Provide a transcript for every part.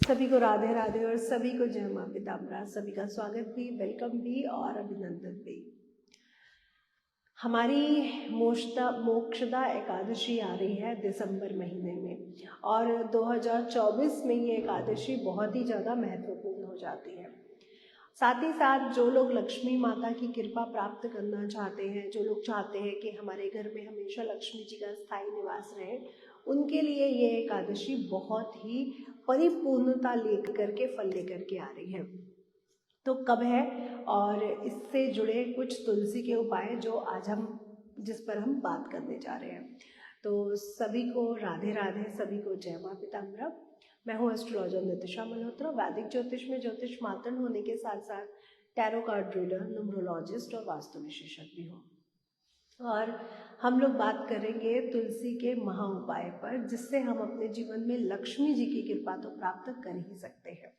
सभी को राधे राधे और सभी को जय मां पीताम्बरा। सभी का स्वागत भी, वेलकम भी और अभिनंदन भी। हमारी मोक्षदा एकादशी आ रही है दिसंबर महीने में और 2024 में ये एकादशी बहुत ही ज़्यादा महत्वपूर्ण हो जाती है। साथ ही साथ जो लोग लक्ष्मी माता की कृपा प्राप्त करना चाहते हैं, जो लोग चाहते हैं कि हमारे घर में हमेशा लक्ष्मी जी का स्थायी निवास रहे, उनके लिए ये एकादशी बहुत ही परिपूर्णता लेकर के फल लेकर के आ रही है। तो कब है और इससे जुड़े कुछ तुलसी के उपाय जिस पर हम बात करने जा रहे हैं। तो सभी को राधे राधे, सभी को जय मां पीताम्बरा। मैं हूँ एस्ट्रोलॉजर नितिशा मल्होत्रा। वैदिक ज्योतिष में ज्योतिष मातन होने के साथ साथ टैरो कार्ड रीडर, न्यूमरोलॉजिस्ट और वास्तु विशेषज्ञ हूँ। और हम लोग बात करेंगे तुलसी के महा उपाय पर, जिससे हम अपने जीवन में लक्ष्मी जी की कृपा तो प्राप्त कर ही सकते हैं।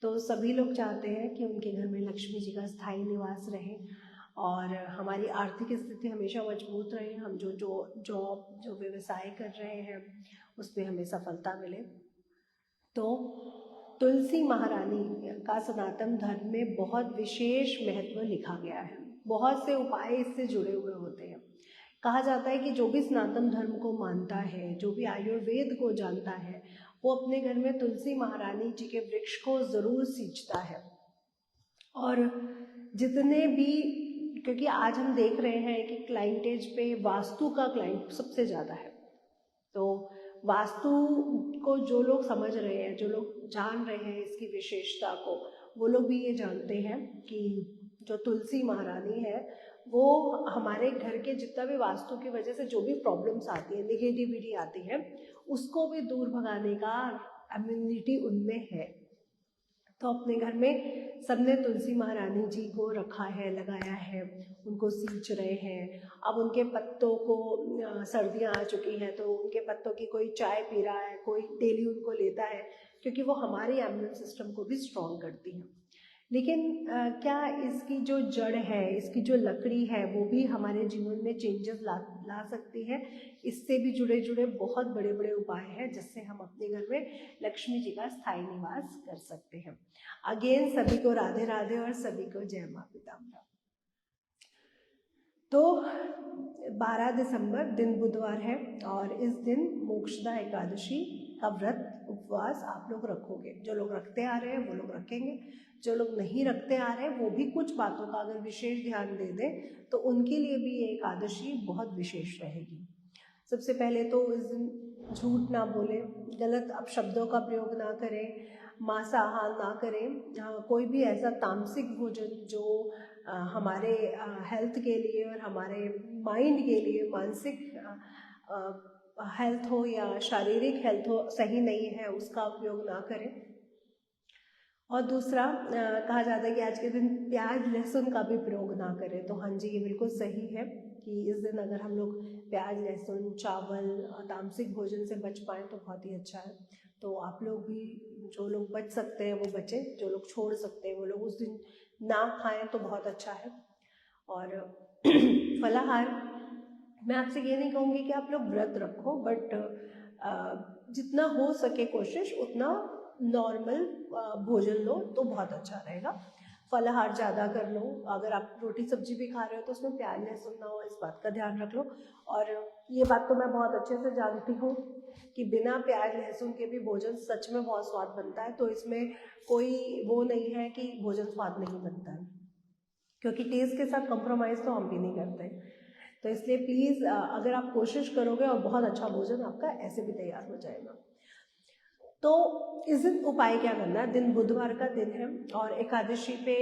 तो सभी लोग चाहते हैं कि उनके घर में लक्ष्मी जी का स्थायी निवास रहे और हमारी आर्थिक स्थिति हमेशा मजबूत रहे। हम जो व्यवसाय कर रहे हैं उसमें हमें सफलता मिले। तो तुलसी महारानी का सनातन धर्म में बहुत विशेष महत्व लिखा गया है। बहुत से उपाय इससे जुड़े हुए होते हैं। कहा जाता है कि जो भी सनातन धर्म को मानता है, जो भी आयुर्वेद को जानता है, वो अपने घर में तुलसी महारानी जी के वृक्ष को ज़रूर सींचता है। और जितने भी, क्योंकि आज हम देख रहे हैं कि क्लाइंटेज पे वास्तु का क्लाइंट सबसे ज़्यादा है, तो वास्तु को जो लोग समझ रहे हैं, जो लोग जान रहे हैं इसकी विशेषता को, वो लोग भी ये जानते हैं कि जो तुलसी महारानी है वो हमारे घर के जितना भी वास्तु की वजह से जो भी प्रॉब्लम्स आती है, नेगेटिविटी आती है, उसको भी दूर भगाने का इम्यूनिटी उनमें है। तो अपने घर में सबने तुलसी महारानी जी को रखा है, लगाया है, उनको सींच रहे हैं। अब उनके पत्तों को, सर्दियाँ आ चुकी हैं तो उनके पत्तों की कोई चाय पी रहा है, कोई डेली उनको लेता है, क्योंकि वो हमारे इम्यून सिस्टम को भी स्ट्रॉन्ग करती हैं। लेकिन क्या इसकी जो जड़ है, इसकी जो लकड़ी है, वो भी हमारे जीवन में चेंजेस ला सकती है। इससे भी जुड़े बहुत बड़े बड़े उपाय हैं जिससे हम अपने घर में लक्ष्मी जी का स्थायी निवास कर सकते हैं। अगेन सभी को राधे राधे और सभी को जय मां पीताम्बरा। तो 12 दिसंबर दिन बुधवार है और इस दिन मोक्षदा एकादशी का व्रत उपवास आप लोग रखोगे। जो लोग रखते आ रहे हैं वो लोग रखेंगे, जो लोग नहीं रखते आ रहे हैं वो भी कुछ बातों का अगर विशेष ध्यान दे दें तो उनके लिए भी ये एकादशी बहुत विशेष रहेगी। सबसे पहले तो इस दिन झूठ ना बोले, गलत अपशब्दों का प्रयोग ना करें, मांसाहार ना करें, कोई भी ऐसा तामसिक भोजन जो हमारे हेल्थ के लिए और हमारे माइंड के लिए, मानसिक हेल्थ हो या शारीरिक हेल्थ हो, सही नहीं है, उसका उपयोग ना करें। और दूसरा, कहा जाता है कि आज के दिन प्याज लहसुन का भी प्रयोग ना करें। तो हाँ जी, ये बिल्कुल सही है कि इस दिन अगर हम लोग प्याज लहसुन, चावल, तामसिक भोजन से बच पाएँ तो बहुत ही अच्छा है। तो आप लोग भी, जो लोग बच सकते हैं वो बचें, जो लोग छोड़ सकते हैं वो लोग उस दिन ना खाएं तो बहुत अच्छा है। और फलाहार, मैं आपसे ये नहीं कहूँगी कि आप लोग व्रत रखो, बट जितना हो सके कोशिश उतना नॉर्मल भोजन लो तो बहुत अच्छा रहेगा। फलाहार ज़्यादा कर लो। अगर आप रोटी सब्जी भी खा रहे हो तो उसमें प्याज लहसुन ना हो, इस बात का ध्यान रख लो। और ये बात तो मैं बहुत अच्छे से जानती हूँ कि बिना प्याज लहसुन के भी भोजन सच में बहुत स्वाद बनता है। तो इसमें कोई वो नहीं है कि भोजन स्वाद नहीं बनता है, क्योंकि टेस्ट के साथ कॉम्प्रोमाइज़ तो हम भी नहीं करते। तो इसलिए प्लीज़ अगर आप कोशिश करोगे और बहुत अच्छा भोजन आपका ऐसे भी तैयार हो जाएगा। तो इस दिन उपाय क्या करना है? दिन बुधवार का दिन है और एकादशी पे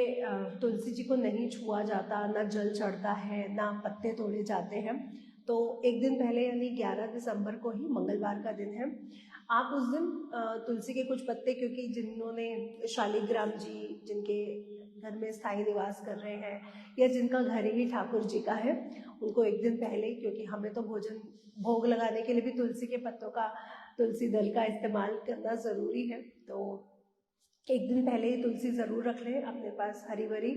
तुलसी जी को नहीं छुआ जाता, ना जल चढ़ता है, ना पत्ते तोड़े जाते हैं। तो एक दिन पहले यानी 11 दिसंबर को ही, मंगलवार का दिन है, आप उस दिन तुलसी के कुछ पत्ते, क्योंकि जिन्होंने शालिग्राम जी, जिनके घर में स्थायी निवास कर रहे हैं या जिनका घर ही ठाकुर जी का है, उनको एक दिन पहले, क्योंकि हमें तो भोग लगाने के लिए भी तुलसी के पत्तों का, तुलसी दल का इस्तेमाल करना ज़रूरी है। तो एक दिन पहले ही तुलसी ज़रूर रख लें अपने पास, हरी भरी।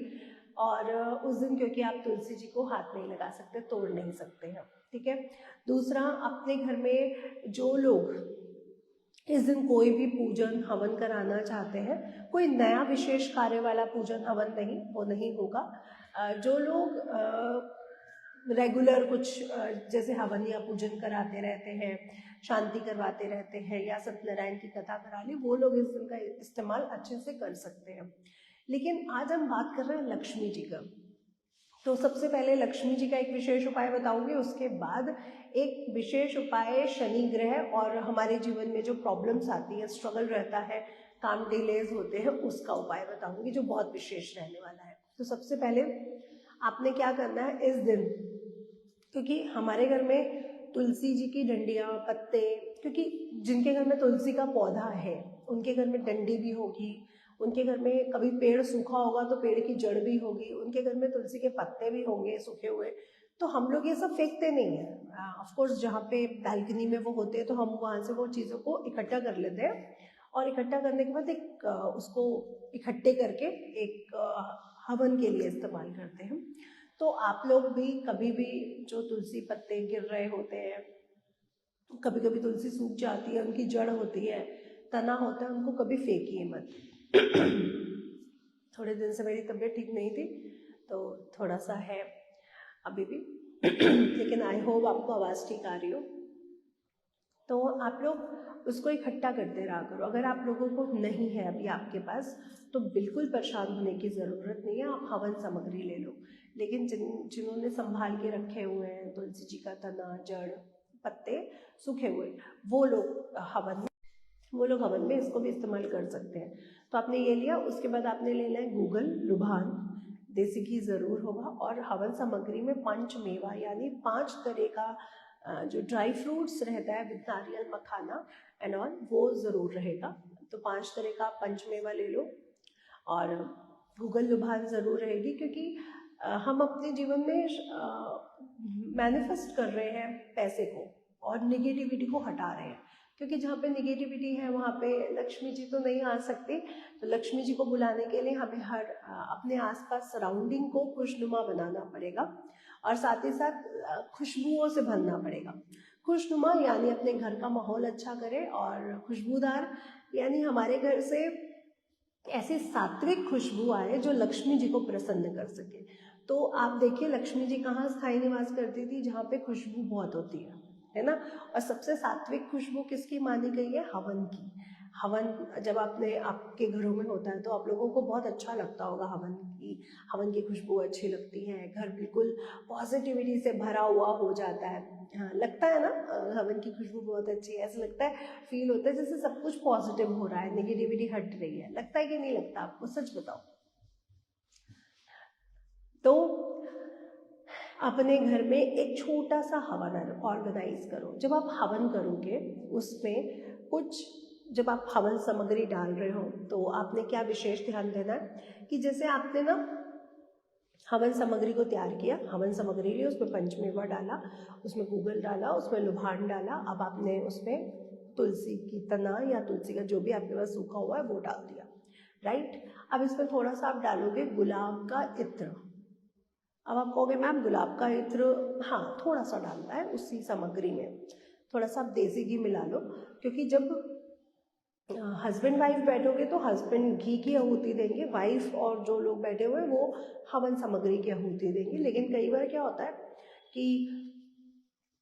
और उस दिन क्योंकि आप तुलसी जी को हाथ नहीं लगा सकते, तोड़ नहीं सकते हैं, ठीक है। दूसरा, अपने घर में जो लोग इस दिन कोई भी पूजन हवन कराना चाहते हैं, कोई नया विशेष कार्य वाला पूजन हवन नहीं, वो नहीं होगा। जो लोग रेगुलर कुछ जैसे हवन या पूजन कराते रहते हैं, शांति करवाते रहते हैं या सत्यनारायण की कथा करा ली, वो लोग इस दिन का इस्तेमाल अच्छे से कर सकते हैं। लेकिन आज हम बात कर रहे हैं लक्ष्मी जी का। तो सबसे पहले लक्ष्मी जी का एक विशेष उपाय बताऊंगी, उसके बाद एक विशेष उपाय शनि ग्रह और हमारे जीवन में जो प्रॉब्लम्स आती है, स्ट्रगल रहता है, काम डिलेज होते हैं, उसका उपाय बताऊंगी जो बहुत विशेष रहने वाला है। तो सबसे पहले आपने क्या करना है इस दिन, क्योंकि हमारे घर में तुलसी जी की डंडियाँ, पत्ते, क्योंकि जिनके घर में तुलसी का पौधा है उनके घर में डंडी भी होगी, उनके घर में कभी पेड़ सूखा होगा तो पेड़ की जड़ भी होगी, उनके घर में तुलसी के पत्ते भी होंगे सूखे हुए। तो हम लोग ये सब फेंकते नहीं हैं। ऑफ कोर्स जहाँ पे बैल्कनी में वो होते हैं तो हम वहाँ से वो चीज़ों को इकट्ठा कर लेते हैं, और इकट्ठा करने के बाद एक उसको इकट्ठे करके एक हवन के लिए इस्तेमाल करते हैं। तो आप लोग भी कभी भी जो तुलसी पत्ते गिर रहे होते हैं, कभी कभी तुलसी सूख जाती है, उनकी जड़ होती है, तना होता है, उनको कभी फेंकिए मत। थोड़े दिन से मेरी तबीयत ठीक नहीं थी तो थोड़ा सा है अभी भी लेकिन आई होप आपको आवाज़ ठीक आ रही हो। तो आप लोग उसको इकट्ठा करते रहा करो। अगर आप लोगों को नहीं है अभी आपके पास तो बिल्कुल परेशान होने की ज़रूरत नहीं है, आप हवन सामग्री ले लो। लेकिन जिन्होंने संभाल के रखे हुए हैं तुलसी जी का तना, जड़, पत्ते सूखे हुए, वो लोग हवन में इसको भी इस्तेमाल कर सकते हैं। तो आपने ये लिया, उसके बाद आपने लेना है गूगल, लुभान, देसी घी ज़रूर होगा, और हवन सामग्री में पंचमेवा यानी 5 तरह का जो ड्राई फ्रूट्स रहता है विद नारियल, मखाना एंड ऑल, वो ज़रूर रहेगा। तो 5 तरह का पंचमेवा ले लो, और गूगल लुभान ज़रूर रहेगी, क्योंकि हम अपने जीवन में मैनिफेस्ट कर रहे हैं पैसे को और निगेटिविटी को हटा रहे हैं, क्योंकि जहाँ पे निगेटिविटी है वहाँ पे लक्ष्मी जी तो नहीं आ सकती। तो लक्ष्मी जी को बुलाने के लिए हमें अपने आसपास सराउंडिंग को खुशनुमा बनाना पड़ेगा, और साथ ही साथ खुशबुओं से भरना पड़ेगा। खुशनुमा यानी अपने घर का माहौल अच्छा करे, और खुशबूदार यानी हमारे घर से ऐसी सात्विक खुशबू आए जो लक्ष्मी जी को प्रसन्न कर सके। तो आप देखिए लक्ष्मी जी कहाँ स्थायी निवास करती थी, जहाँ पे खुशबू बहुत होती है ना। और सबसे सात्विक खुशबू किसकी मानी गई है? हवन की। हवन जब आपके घरों में होता है तो आप लोगों को बहुत अच्छा लगता होगा, हवन की खुशबू अच्छी लगती है, घर बिल्कुल पॉजिटिविटी से भरा हुआ हो जाता है। हाँ, लगता है ना, हवन की खुशबू बहुत अच्छी है, ऐसा लगता है, फील होता है जैसे सब कुछ पॉजिटिव हो रहा है, नेगेटिविटी हट रही है। लगता है कि नहीं लगता आपको? सच बताओ। तो अपने घर में एक छोटा सा हवन ऑर्गेनाइज करो। जब आप हवन करोगे उसमें कुछ, जब आप हवन सामग्री डाल रहे हो तो आपने क्या विशेष ध्यान देना है कि जैसे आपने ना हवन सामग्री को तैयार किया, हवन सामग्री ली, उसमें पंचमेवा डाला, उसमें गूगल डाला, उसमें लुभान डाला, अब आपने उसमें तुलसी की तना या तुलसी का जो भी आपके पास सूखा हुआ है वो डाल दिया, राइट। अब इसमें थोड़ा सा आप डालोगे गुलाब का इत्र। अब आप कहोगे मैम गुलाब का इत्र, हाँ थोड़ा सा डालना है उसी सामग्री में, थोड़ा सा आप देसी घी मिला लो, क्योंकि जब हस्बैंड वाइफ बैठोगे तो हस्बैंड घी की आहुति देंगे, वाइफ और जो लोग बैठे हुए हैं वो हवन सामग्री की आहुति देंगे। लेकिन कई बार क्या होता है कि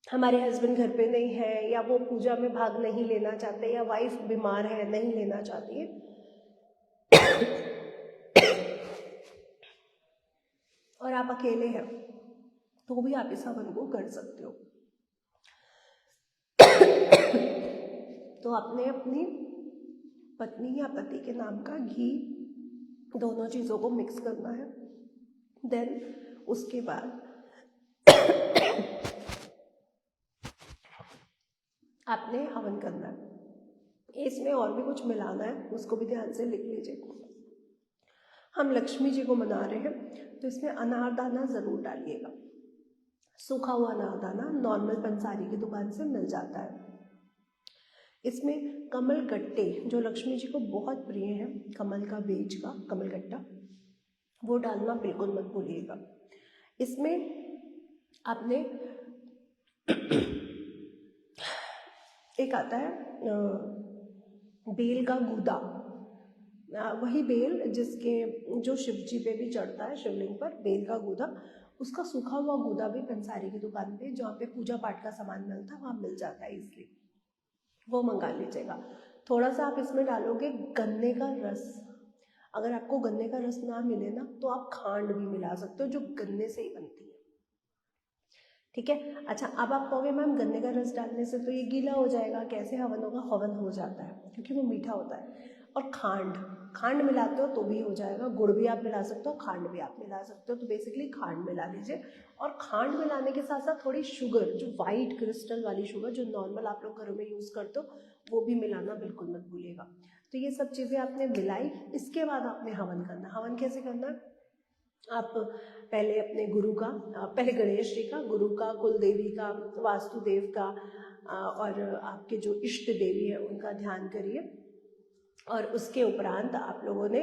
हमारे हस्बैंड घर पे नहीं है, या वो पूजा में भाग नहीं लेना चाहते, या वाइफ बीमार है नहीं लेना चाहती है और आप अकेले हैं, तो भी आप इस हवन को कर सकते हो। तो आपने अपनी पत्नी या पति के नाम का घी, दोनों चीज़ों को मिक्स करना है। देन उसके बाद आपने हवन करना है। इसमें और भी कुछ मिलाना है, उसको भी ध्यान से लिख लीजिए। हम लक्ष्मी जी को मना रहे हैं तो इसमें अनारदाना ज़रूर डालिएगा। सूखा हुआ अनारदाना नॉर्मल पंसारी की दुकान से मिल जाता है। इसमें कमल गट्टे जो लक्ष्मी जी को बहुत प्रिय है, कमल का बीज का कमल गट्टा, वो डालना बिल्कुल मत भूलिएगा। इसमें आपने एक आता है बेल का गूदा, वही बेल जिसके जो शिव जी पे भी चढ़ता है, शिवलिंग पर, बेल का गूदा, उसका सूखा हुआ गूदा भी पंसारी की दुकान पे जहाँ पे पूजा पाठ का सामान मिलता है वहाँ मिल जाता है इसलिए, वो मंगा लीजिएगा। थोड़ा सा आप इसमें डालोगे गन्ने का रस, अगर आपको गन्ने का रस ना मिले ना तो आप खांड भी मिला सकते हो जो गन्ने से ही बनती है, ठीक है। अच्छा, अब आप कहोगे मैम गन्ने का रस डालने से तो ये गीला हो जाएगा, कैसे हवन होगा? हवन हो जाता है क्योंकि वो मीठा होता है। और खांड, खांड मिलाते हो तो भी हो जाएगा, गुड़ भी आप मिला सकते हो, खांड भी आप मिला सकते हो, तो बेसिकली खांड मिला लीजिए। और खांड मिलाने के साथ साथ थोड़ी शुगर, जो वाइट क्रिस्टल वाली शुगर जो नॉर्मल आप लोग घरों में यूज़ करते हो, वो भी मिलाना बिल्कुल मत भूलिएगा। तो ये सब चीज़ें आपने मिलाई, इसके बाद आपने हवन करना। हवन कैसे करना है? आप पहले अपने गुरु का, पहले गणेश जी का, गुरु का, कुल देवी का, वास्तुदेव का, और आपके जो इष्ट देवी है उनका ध्यान करिए। और उसके उपरांत आप लोगों ने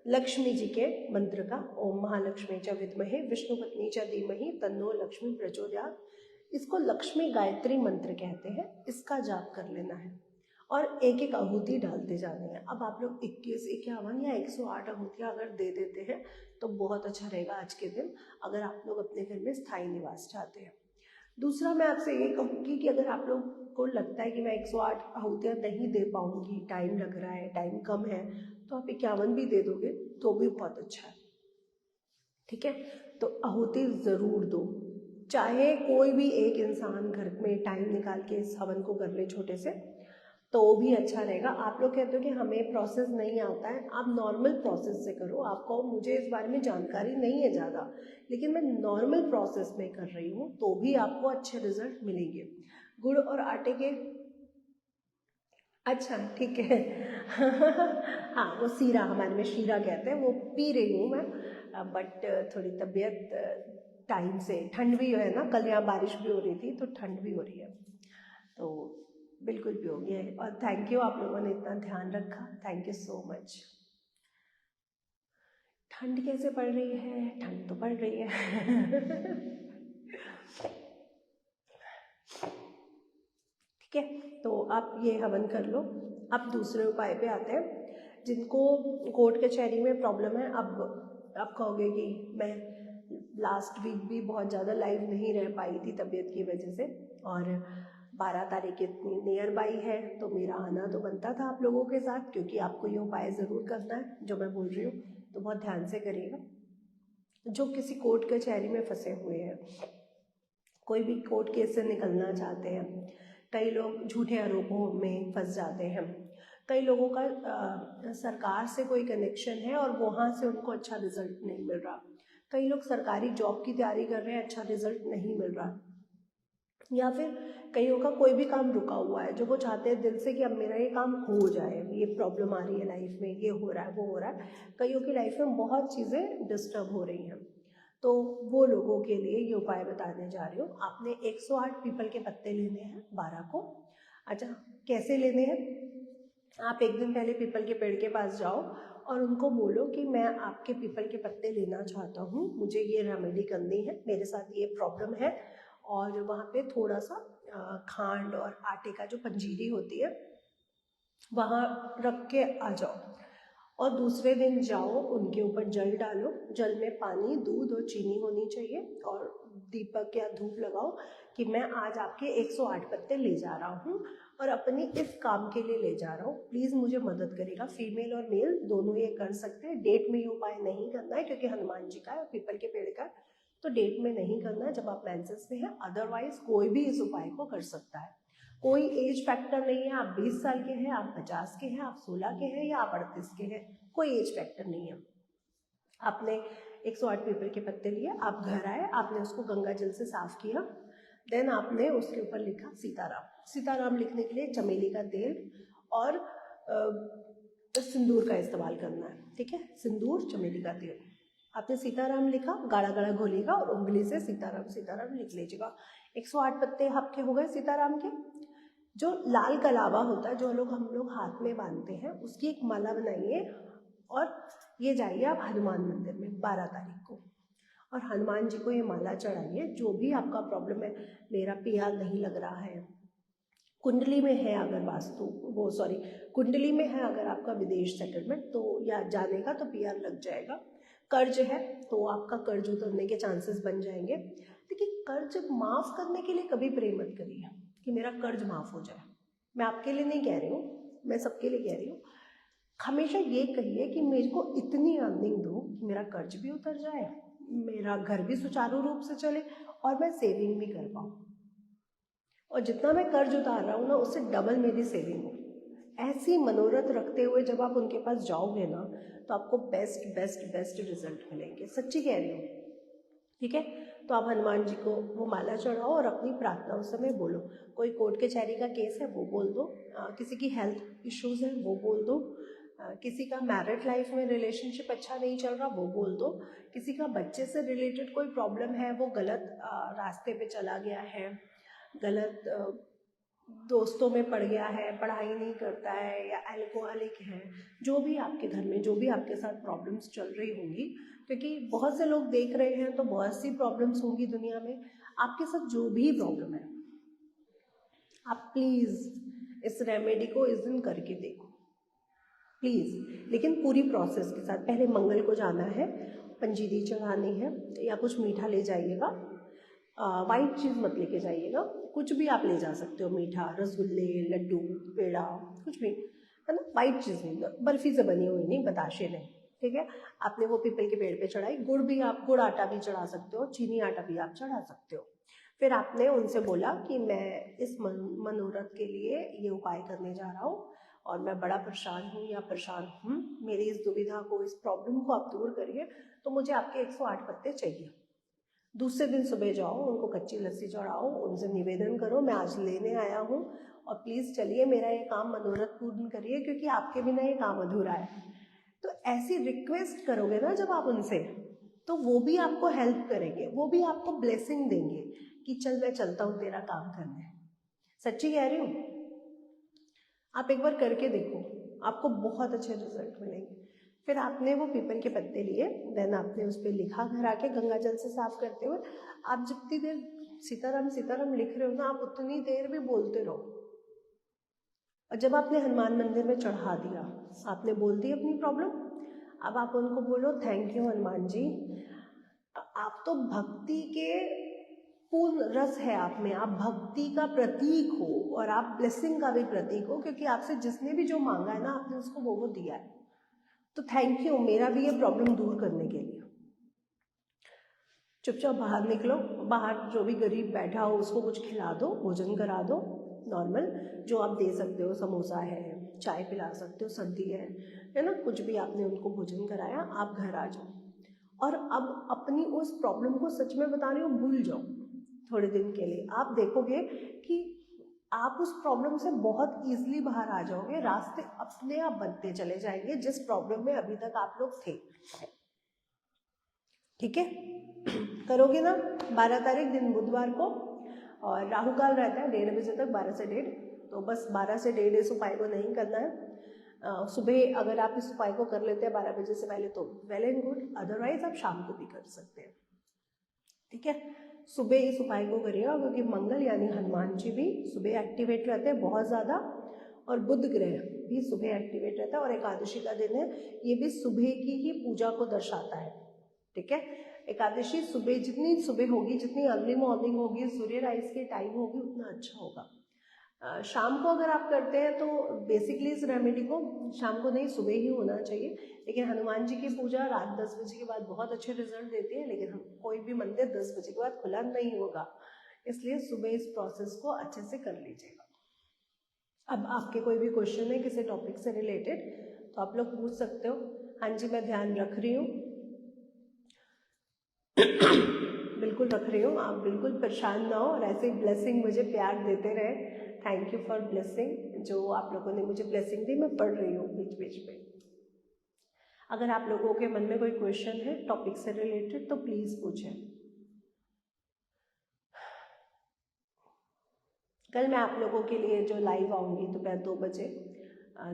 लक्ष्मी जी के मंत्र का, ओम महालक्ष्मी च विद्महे विष्णु पत्नी च धीमहि तन्नो लक्ष्मी प्रचोदयात्, इसको लक्ष्मी गायत्री मंत्र कहते हैं, इसका जाप कर लेना है। और एक एक आहुति डालते जाने हैं। अब आप लोग 21, 51 या 108 आहुतियाँ अगर दे देते हैं तो बहुत अच्छा रहेगा आज के दिन, अगर आप लोग अपने घर में स्थायी निवास चाहते हैं। दूसरा मैं आपसे ये कहूँगी कि अगर आप लोग को लगता है कि मैं 108 आहुतियाँ नहीं दे पाऊँगी, टाइम लग रहा है, टाइम कम है, तो आप 51 भी दे दोगे तो भी बहुत अच्छा है, ठीक है। तो आहुति ज़रूर दो, चाहे कोई भी एक इंसान घर में टाइम निकाल के इस हवन को कर ले छोटे से, तो भी अच्छा रहेगा। आप लोग कहते हो कि हमें प्रोसेस नहीं आता है, आप नॉर्मल प्रोसेस से करो। आपको, मुझे इस बारे में जानकारी नहीं है ज़्यादा, लेकिन मैं नॉर्मल प्रोसेस में कर रही हूँ तो भी आपको अच्छे रिजल्ट मिलेंगे। गुड़ और आटे के, अच्छा ठीक है हाँ, वो सीरा, हमारे में शीरा कहते हैं, वो पी रही हूँ मैं, बट थोड़ी तबीयत टाइम से, ठंड भी है ना, कल यहाँ बारिश भी हो रही थी तो ठंड भी हो रही है, तो बिल्कुल भी होगी। और थैंक यू, आप लोगों ने इतना ध्यान रखा, थैंक यू सो मच। ठंड कैसे पड़ रही है? ठंड तो पड़ रही है ठीक है, तो आप ये हवन कर लो। अब दूसरे उपाय पे आते हैं। जिनको कोर्ट कचहरी में प्रॉब्लम है, अब आप कहोगे कि मैं लास्ट वीक भी बहुत ज़्यादा लाइव नहीं रह पाई थी तबीयत की वजह से, और 12 तारीख इतनी नियर बाई है तो मेरा आना तो बनता था आप लोगों के साथ, क्योंकि आपको ये उपाय ज़रूर करना है जो मैं बोल रही हूँ, तो बहुत ध्यान से करिएगा। जो किसी कोर्ट कचहरी में फंसे हुए हैं, कोई भी कोर्ट केस से निकलना चाहते हैं, कई लोग झूठे आरोपों में फंस जाते हैं, कई लोगों का सरकार से कोई कनेक्शन है और वहाँ से उनको अच्छा रिजल्ट नहीं मिल रहा, कई लोग सरकारी जॉब की तैयारी कर रहे हैं, अच्छा रिजल्ट नहीं मिल रहा, या फिर कईयों का कोई भी काम रुका हुआ है जो वो चाहते हैं दिल से कि अब मेरा ये काम हो जाए, ये प्रॉब्लम आ रही है लाइफ में, ये हो रहा है, वो हो रहा है, कईयों की लाइफ में बहुत चीज़ें डिस्टर्ब हो रही हैं, तो वो लोगों के लिए ये उपाय बताने जा रही हूँ। आपने 108 पीपल के पत्ते लेने हैं, 12 को। अच्छा, कैसे लेने हैं? आप एक दिन पहले पीपल के पेड़ के पास जाओ और उनको बोलो कि मैं आपके पीपल के पत्ते लेना चाहता हूँ, मुझे ये रेमेडी करनी है, मेरे साथ ये प्रॉब्लम है, और वहाँ पे थोड़ा सा खांड और आटे का जो पंजीरी होती है वहाँ रख के आ जाओ, और दूसरे दिन जाओ उनके ऊपर जल डालो, जल में पानी, दूध और चीनी होनी चाहिए, और दीपक या धूप लगाओ कि मैं आज आपके 108 पत्ते ले जा रहा हूँ और अपनी इस काम के लिए ले जा रहा हूँ, प्लीज़ मुझे मदद करेगा। फीमेल और मेल दोनों ये कर सकते हैं। डेट में ये उपाय नहीं करना है क्योंकि हनुमान जी का है, पीपल के पेड़ का, तो डेट में नहीं करना है जब आप मेंसेस में हैं, अदरवाइज कोई भी इस उपाय को कर सकता है। कोई एज फैक्टर नहीं है, आप 20 साल के हैं, आप 50 के हैं, आप 16 के हैं या आप 38 के हैं, कोई एज फैक्टर नहीं है। आपने 108 पीपल के पत्ते लिए, आप घर आए, आपने उसको गंगा जल से साफ किया, देन आपने उसके ऊपर लिखा सीताराम। सीताराम लिखने के लिए चमेली का तेल और सिंदूर का इस्तेमाल करना है, ठीक है, सिंदूर, चमेली का तेल। आपने सीताराम लिखा, गाढ़ा गाढ़ा घोलिएगा और उंगली से सीताराम सीताराम लिख लीजिएगा। 108 पत्ते आपके हो गए सीताराम के। जो लाल कलावा होता है जो हम लोग हाथ में बांधते हैं, उसकी एक माला बनाइए और ये जाइए आप हनुमान मंदिर में 12 तारीख को, और हनुमान जी को ये माला चढ़ाइए। जो भी आपका प्रॉब्लम है, मेरा पिया नहीं लग रहा है, कुंडली में है अगर कुंडली में है अगर आपका विदेश सेटलमेंट तो या जाने का तो पीआर लग जाएगा। कर्ज है तो आपका कर्ज उतरने के चांसेस बन जाएंगे। देखिए, कर्ज माफ़ करने के लिए कभी प्रे मत करिए कि मेरा कर्ज माफ़ हो जाए। मैं आपके लिए नहीं कह रही हूँ, मैं सबके लिए कह रही हूँ। हमेशा ये कहिए कि मेरे को इतनी अर्निंग दो कि मेरा कर्ज भी उतर जाए, मेरा घर भी सुचारू रूप से चले और मैं सेविंग भी कर पाऊँ, और जितना मैं कर्ज उतार रहा हूँ ना उससे डबल मेरी सेविंग हो। ऐसी मनोरथ रखते हुए जब आप उनके पास जाओगे ना तो आपको बेस्ट बेस्ट बेस्ट रिजल्ट मिलेंगे, सच्ची कह रही हूँ। ठीक है, तो आप हनुमान जी को वो माला चढ़ाओ और अपनी प्रार्थना उस समय बोलो। कोई कोर्ट कचहरी का केस है वो बोल दो, किसी की हेल्थ इश्यूज है वो बोल दो, किसी का मैरिड लाइफ में रिलेशनशिप अच्छा नहीं चल रहा वो बोल दो, किसी का बच्चे से रिलेटेड कोई प्रॉब्लम है, वो गलत रास्ते पे चला गया है, गलत दोस्तों में पड़ गया है, पढ़ाई नहीं करता है या अल्कोहलिक है, जो भी आपके घर में जो भी आपके साथ प्रॉब्लम्स चल रही होंगी, क्योंकि बहुत से लोग देख रहे हैं तो बहुत सी प्रॉब्लम्स होंगी दुनिया में। आपके साथ जो भी प्रॉब्लम है आप प्लीज़ इस रेमेडी को इस दिन करके देखो प्लीज़, लेकिन पूरी प्रोसेस के साथ। पहले मंगल को जाना है, पंजीरी चढ़ानी है या कुछ मीठा ले जाइएगा, वाइट चीज़ मत लेके जाइएगा, कुछ भी आप ले जा सकते हो, मीठा, रसगुल्ले, लड्डू, पेड़ा, कुछ भी, है ना। वाइट चीज़ नहीं, बर्फ़ी से बनी हुई नहीं, बताशे नहीं, ठीक है। आपने वो पीपल के पेड़ पे चढ़ाई, गुड़ आटा भी चढ़ा सकते हो, चीनी आटा भी आप चढ़ा सकते हो। फिर आपने उनसे बोला कि मैं इस मनोरथ के लिए ये उपाय करने जा रहा हूँ और मैं बड़ा परेशान हूँ या परेशान हूँ, मेरी इस दुविधा को, इस प्रॉब्लम को आप दूर करिए, तो मुझे आपके 108 पत्ते चाहिए। दूसरे दिन सुबह जाओ, उनको कच्ची लस्सी चढ़ाओ, उनसे निवेदन करो मैं आज लेने आया हूँ और प्लीज़ चलिए मेरा ये काम मनोरथ पूर्ण करिए, क्योंकि आपके बिना ये काम अधूरा है। तो ऐसी रिक्वेस्ट करोगे ना जब आप उनसे, तो वो भी आपको हेल्प करेंगे, वो भी आपको ब्लेसिंग देंगे कि चल मैं चलता हूँ तेरा काम करने। सच्ची कह रही हूँ, आप एक बार करके देखो, आपको बहुत अच्छे रिजल्ट मिलेंगे। फिर आपने वो पीपल के पत्ते लिए, देन आपने उस पर लिखा, घर आके गंगा जल से साफ करते हुए आप जितनी देर सीताराम सीताराम लिख रहे हो ना, आप उतनी देर भी बोलते रहो। और जब आपने हनुमान मंदिर में चढ़ा दिया, आपने बोल दी अपनी प्रॉब्लम, अब आप उनको बोलो थैंक यू हनुमान जी, आप तो भक्ति के पूर्ण रस है आप में, आप भक्ति का प्रतीक हो और आप ब्लेसिंग का भी प्रतीक हो, क्योंकि आपसे जिसने भी जो मांगा है ना आपने उसको वो दिया है। तो थैंक यू मेरा भी ये प्रॉब्लम दूर करने के लिए। चुपचाप बाहर निकलो, बाहर जो भी गरीब बैठा हो उसको कुछ खिला दो, भोजन करा दो, नॉर्मल जो आप दे सकते हो, समोसा है, चाय पिला सकते हो, सर्दी है ना, कुछ भी आपने उनको भोजन कराया, आप घर आ जाओ। और अब अपनी उस प्रॉब्लम को, सच में बता रही हूँ, भूल जाओ थोड़े दिन के लिए। आप देखोगे कि आप उस प्रॉब्लम से बहुत ईजिली बाहर आ जाओगे, रास्ते अपने आप बनते चले जाएंगे जिस प्रॉब्लम में अभी तक आप लोग थे। ठीक है, करोगे ना। 12 तारीख दिन बुधवार को, और राहु काल रहता है 1:30 बजे तक, 12 से 1:30, तो बस 12 से 1:30 इस उपाय को नहीं करना है। सुबह अगर आप इस उपाय को कर लेते हैं 12 बजे से पहले तो वेल एंड गुड, अदरवाइज आप शाम को भी कर सकते हैं। ठीक है, सुबह इस उपाय को करिएगा, क्योंकि मंगल यानी हनुमान जी भी सुबह एक्टिवेट रहते हैं बहुत ज़्यादा, और बुध ग्रह भी सुबह एक्टिवेट रहता है, और एकादशी का दिन है, ये भी सुबह की ही पूजा को दर्शाता है। ठीक है, एकादशी सुबह, जितनी सुबह होगी, जितनी अर्ली मॉर्निंग होगी, सूर्य राइज के टाइम होगी, उतना अच्छा होगा। शाम को अगर आप करते हैं तो बेसिकली इस रेमेडी को शाम को नहीं, सुबह ही होना चाहिए, लेकिन हनुमान जी की पूजा रात 10 बजे के बाद बहुत अच्छे रिजल्ट देती है, लेकिन कोई भी मंदिर 10 बजे के बाद खुला नहीं होगा, इसलिए सुबह इस प्रोसेस को अच्छे से कर लीजिएगा। अब आपके कोई भी क्वेश्चन है किसी टॉपिक से रिलेटेड तो आप लोग पूछ सकते हो। हाँ जी, मैं ध्यान रख रही हूँ, बिल्कुल रख रही हूँ, आप बिल्कुल परेशान ना हो, और ऐसे ही ब्लेसिंग मुझे प्यार देते रहे। थैंक यू फॉर ब्लेसिंग, जो आप लोगों ने मुझे ब्लेसिंग दी, मैं पढ़ रही हूँ बीच बीच में। अगर आप लोगों के मन में कोई क्वेश्चन है टॉपिक से रिलेटेड तो प्लीज़ पूछें। कल मैं आप लोगों के लिए जो लाइव आऊँगी दोपहर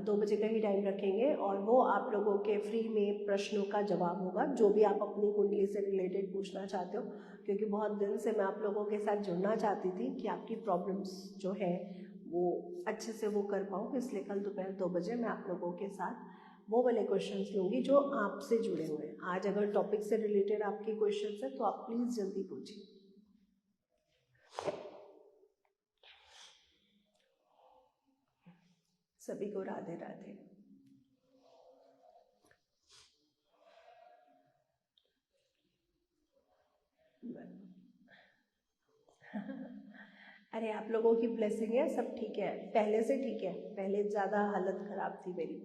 2 बजे का ही टाइम रखेंगे, और वो आप लोगों के फ्री में प्रश्नों का जवाब होगा, जो भी आप अपनी कुंडली से रिलेटेड पूछना चाहते हो, क्योंकि बहुत दिन से मैं आप लोगों के साथ जुड़ना चाहती थी कि आपकी प्रॉब्लम्स जो है वो अच्छे से वो कर पाऊँ, इसलिए कल दोपहर 2 बजे मैं आप लोगों के साथ वो वाले क्वेश्चंस लूँगी जो आपसे जुड़े हुए हैं। आज अगर टॉपिक से रिलेटेड आपके क्वेश्चंस हैं तो आप प्लीज़ जल्दी पूछिए। सभी को राधे राधे। अरे आप लोगों की ब्लेसिंग है, सब ठीक है, पहले से ठीक है, पहले ज़्यादा हालत ख़राब थी मेरी।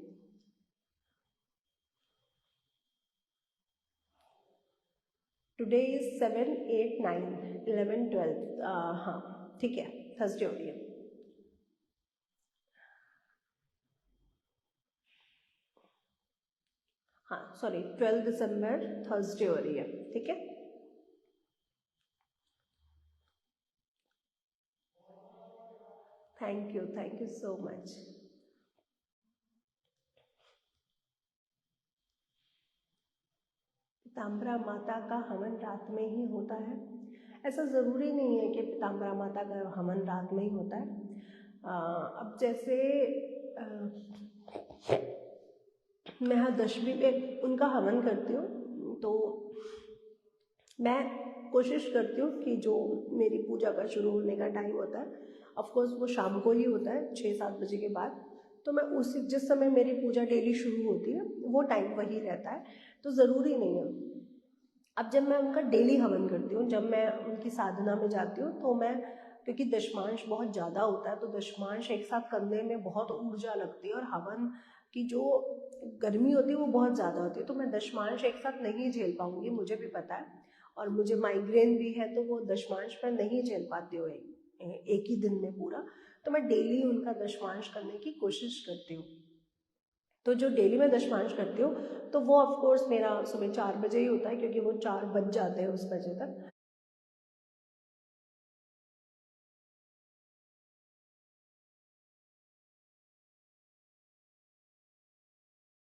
Today is 7, 8, 9, 11, 12। हाँ ठीक है, थर्सडे हो रही है। हाँ सॉरी, 12 दिसंबर थर्सडे हो रही है, ठीक है। Thank you so much. Pitambara माता का हवन रात में ही होता है? ऐसा ज़रूरी नहीं है कि पीताम्बरा माता का हवन रात में ही होता है। अब जैसे मैं हर दशमी पे उनका हवन करती हूँ, तो मैं कोशिश करती हूँ कि जो मेरी पूजा का शुरू होने का टाइम होता है, ऑफकोर्स वो शाम को ही होता है 6-7 बजे के बाद, तो मैं उसी जिस समय मेरी पूजा डेली शुरू होती है वो टाइम वही रहता है, तो ज़रूरी नहीं है। अब जब मैं उनका डेली हवन करती हूँ, जब मैं उनकी साधना में जाती हूँ, तो मैं क्योंकि दशमांश बहुत ज़्यादा होता है, तो दशमांश एक साथ करने में बहुत ऊर्जा लगती है और हवन की जो गर्मी होती है वो बहुत ज़्यादा होती है, तो मैं दशमांश एक साथ नहीं झेल पाऊँगी, मुझे भी पता है, और मुझे माइग्रेन भी है, तो वो दशमांश मैं नहीं झेल पाती हूँ एक ही दिन में पूरा, तो मैं डेली उनका दशमांश करने की कोशिश करती हूँ। तो जो डेली मैं दशमांश करती हूँ, तो वो ऑफकोर्स मेरा सुबह 4 बजे ही होता है, क्योंकि वो 4 बज जाते हैं उस बजे तक,